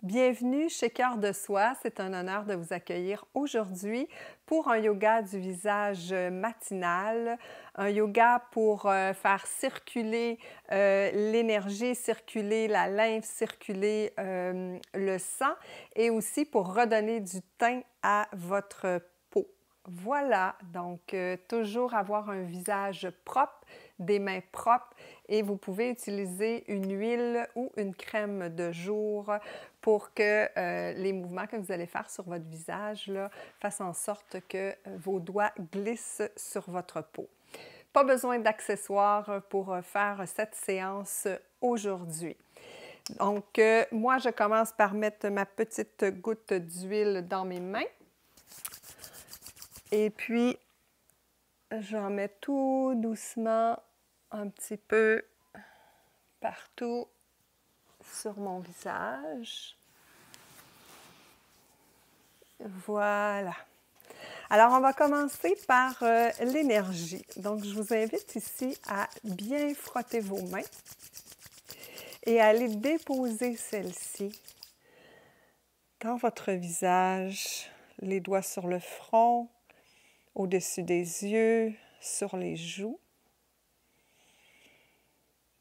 Bienvenue chez Cœur de Soi. C'est un honneur de vous accueillir aujourd'hui pour un yoga du visage matinal, un yoga pour faire circuler l'énergie, circuler la lymphe, circuler le sang et aussi pour redonner du teint à votre peau. Voilà, donc toujours avoir un visage propre, des mains propres et vous pouvez utiliser une huile ou une crème de jour pour que les mouvements que vous allez faire sur votre visage là, fassent en sorte que vos doigts glissent sur votre peau. Pas besoin d'accessoires pour faire cette séance aujourd'hui. Donc, moi, je commence par mettre ma petite goutte d'huile dans mes mains. Et puis, j'en mets tout doucement un petit peu partout sur mon visage. Voilà. Alors, on va commencer par l'énergie. Donc, je vous invite ici à bien frotter vos mains et à aller déposer celles-ci dans votre visage, les doigts sur le front, au-dessus des yeux, sur les joues.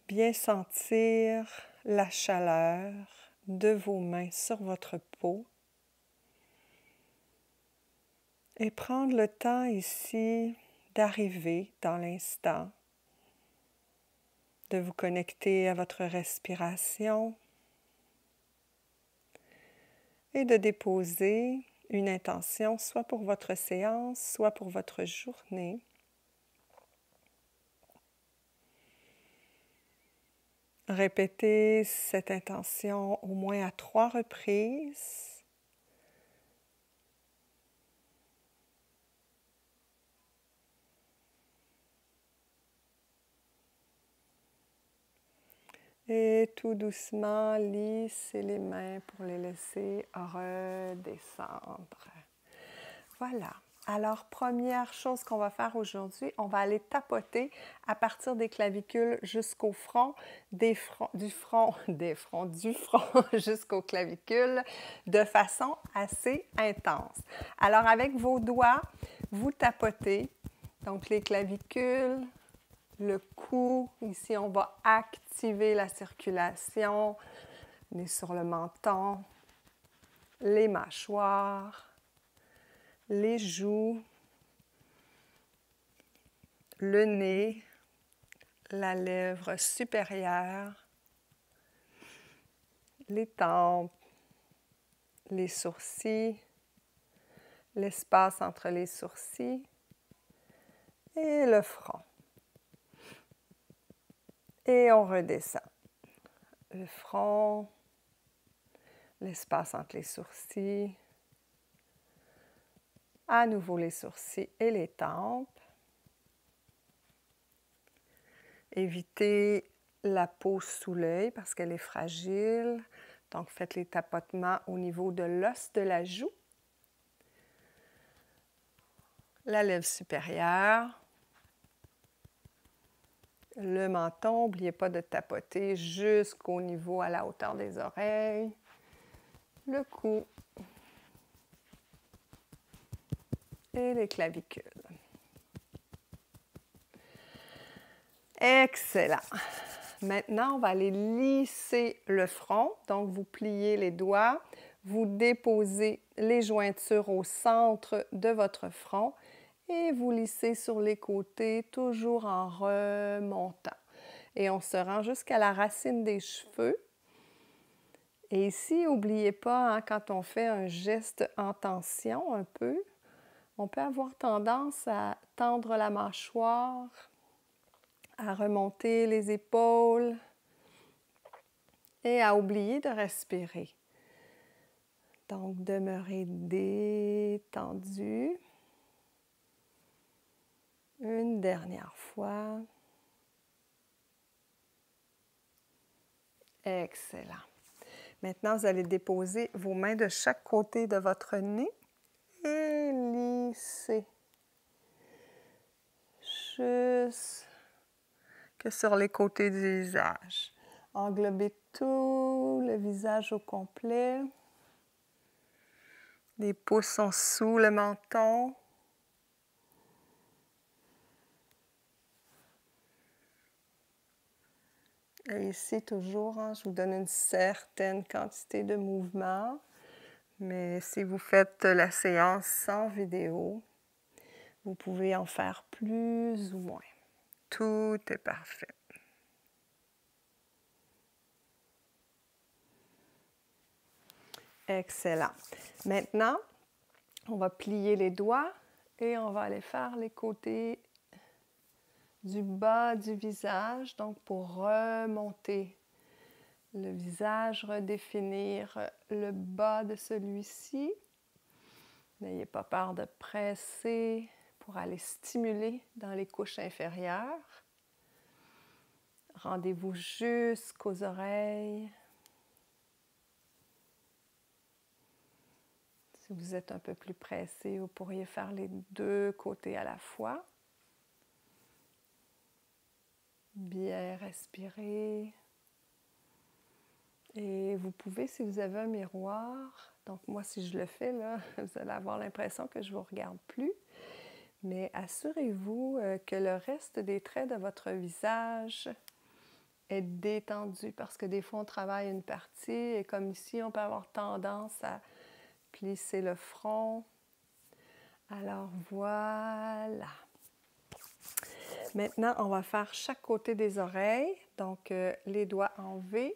Bien sentir la chaleur de vos mains sur votre peau. Et prendre le temps ici d'arriver dans l'instant, de vous connecter à votre respiration et de déposer une intention, soit pour votre séance, soit pour votre journée. Répétez cette intention au moins à 3 reprises. Et tout doucement, lissez les mains pour les laisser redescendre. Voilà. Alors, première chose qu'on va faire aujourd'hui, on va aller tapoter à partir des clavicules jusqu'au front, du front jusqu'aux clavicules de façon assez intense. Alors, avec vos doigts, vous tapotez, donc les clavicules, le cou. Ici, on va activer la circulation. On est sur le menton, les mâchoires, les joues, le nez, la lèvre supérieure, les tempes, les sourcils, l'espace entre les sourcils et le front. Et on redescend. Le front, l'espace entre les sourcils, à nouveau les sourcils et les tempes. Évitez la peau sous l'œil parce qu'elle est fragile. Donc, faites les tapotements au niveau de l'os de la joue. La lèvre supérieure. Le menton, n'oubliez pas de tapoter jusqu'au niveau, à la hauteur des oreilles. Le cou. Et les clavicules. Excellent. Maintenant, on va aller lisser le front. Donc, vous pliez les doigts, vous déposez les jointures au centre de votre front et vous lissez sur les côtés, toujours en remontant. Et on se rend jusqu'à la racine des cheveux. Et ici, n'oubliez pas, quand on fait un geste en tension un peu, on peut avoir tendance à tendre la mâchoire, à remonter les épaules et à oublier de respirer. Donc, demeurez détendu. Une dernière fois. Excellent. Maintenant, vous allez déposer vos mains de chaque côté de votre nez et lisser. Juste que sur les côtés du visage. Englobez tout le visage au complet. Les pouces sont sous le menton. Et ici, toujours, hein, je vous donne une certaine quantité de mouvement. Mais si vous faites la séance sans vidéo, vous pouvez en faire plus ou moins. Tout est parfait. Excellent. Maintenant, on va plier les doigts et on va aller faire les côtés du bas du visage, donc pour remonter le visage, redéfinir le bas de celui-ci. N'ayez pas peur de presser pour aller stimuler dans les couches inférieures. Rendez-vous jusqu'aux oreilles. Si vous êtes un peu plus pressé, vous pourriez faire les deux côtés à la fois. Bien respirer. Et vous pouvez, si vous avez un miroir, donc moi si je le fais, là, vous allez avoir l'impression que je ne vous regarde plus, mais assurez-vous que le reste des traits de votre visage est détendu parce que des fois on travaille une partie et comme ici on peut avoir tendance à plisser le front. Alors voilà. Maintenant, on va faire chaque côté des oreilles, donc les doigts en V.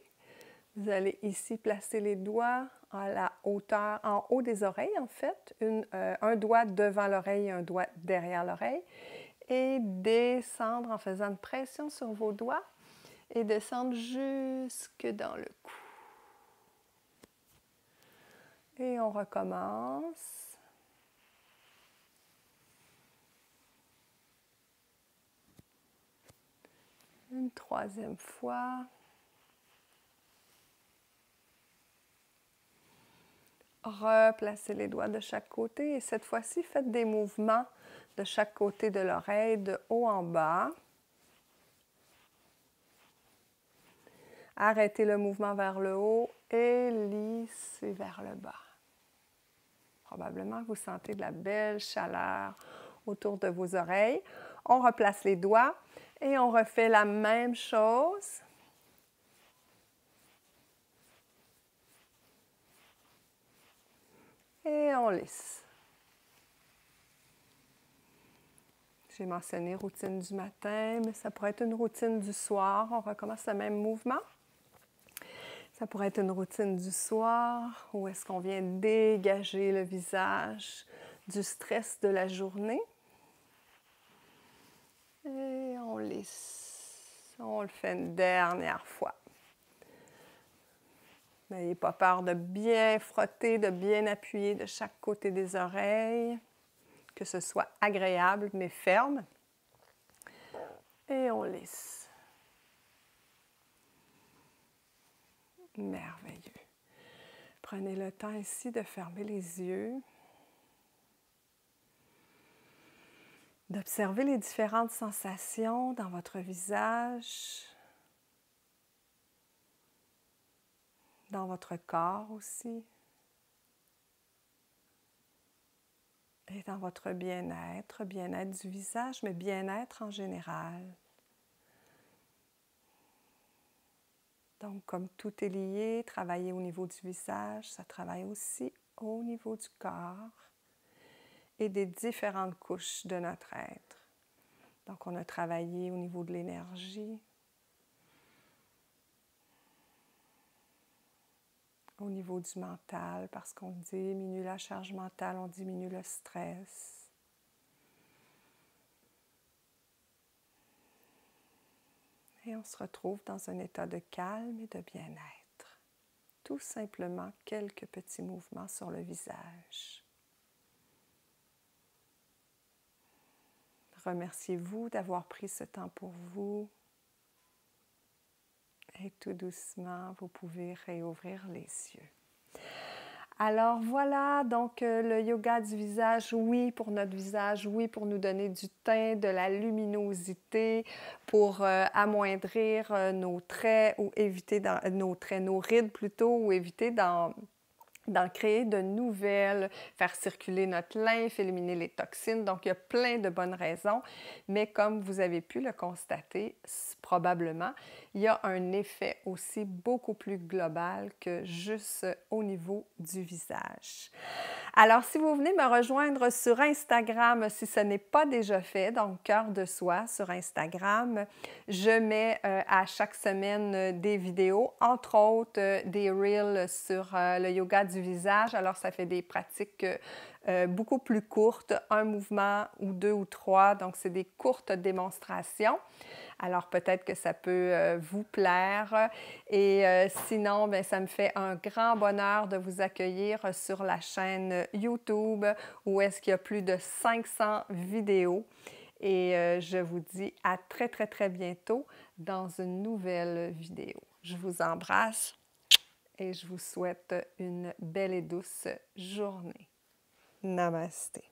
Vous allez ici placer les doigts à la hauteur, en haut des oreilles en fait, un doigt devant l'oreille et un doigt derrière l'oreille, et descendre en faisant une pression sur vos doigts et descendre jusque dans le cou. Et on recommence. Une troisième fois. Replacez les doigts de chaque côté et cette fois-ci, faites des mouvements de chaque côté de l'oreille, de haut en bas. Arrêtez le mouvement vers le haut et lissez vers le bas. Probablement que vous sentez de la belle chaleur autour de vos oreilles. On replace les doigts et on refait la même chose. Et on lisse. J'ai mentionné routine du matin, mais ça pourrait être une routine du soir. On recommence le même mouvement. Ça pourrait être une routine du soir où est-ce qu'on vient dégager le visage du stress de la journée. Et on lisse. On le fait une dernière fois. N'ayez pas peur de bien frotter, de bien appuyer de chaque côté des oreilles, que ce soit agréable mais ferme. Et on lisse. Merveilleux. Prenez le temps ici de fermer les yeux, d'observer les différentes sensations dans votre visage, dans votre corps aussi, et dans votre bien-être du visage, mais bien-être en général. Donc, comme tout est lié, travailler au niveau du visage, ça travaille aussi au niveau du corps et des différentes couches de notre être. Donc, on a travaillé au niveau de l'énergie, au niveau du mental, parce qu'on diminue la charge mentale, on diminue le stress. Et on se retrouve dans un état de calme et de bien-être. Tout simplement quelques petits mouvements sur le visage. Remerciez-vous d'avoir pris ce temps pour vous. Et tout doucement, vous pouvez réouvrir les yeux. Alors voilà, donc le yoga du visage, oui pour notre visage, oui pour nous donner du teint, de la luminosité, pour amoindrir nos traits ou éviter nos rides plutôt, ou éviter d'en créer de nouvelles, faire circuler notre lymphe, éliminer les toxines. Donc, il y a plein de bonnes raisons, mais comme vous avez pu le constater, probablement, il y a un effet aussi beaucoup plus global que juste au niveau du visage. Alors, si vous venez me rejoindre sur Instagram, si ce n'est pas déjà fait, donc Cœur de Soi sur Instagram, je mets à chaque semaine des vidéos, entre autres des reels sur le yoga du visage. Alors, ça fait des pratiques beaucoup plus courtes, un mouvement ou deux ou trois, donc c'est des courtes démonstrations. Alors, peut-être que ça peut vous plaire. Et sinon, bien, ça me fait un grand bonheur de vous accueillir sur la chaîne YouTube où est-ce qu'il y a plus de 500 vidéos. Et je vous dis à très, très, très bientôt dans une nouvelle vidéo. Je vous embrasse et je vous souhaite une belle et douce journée. Namasté.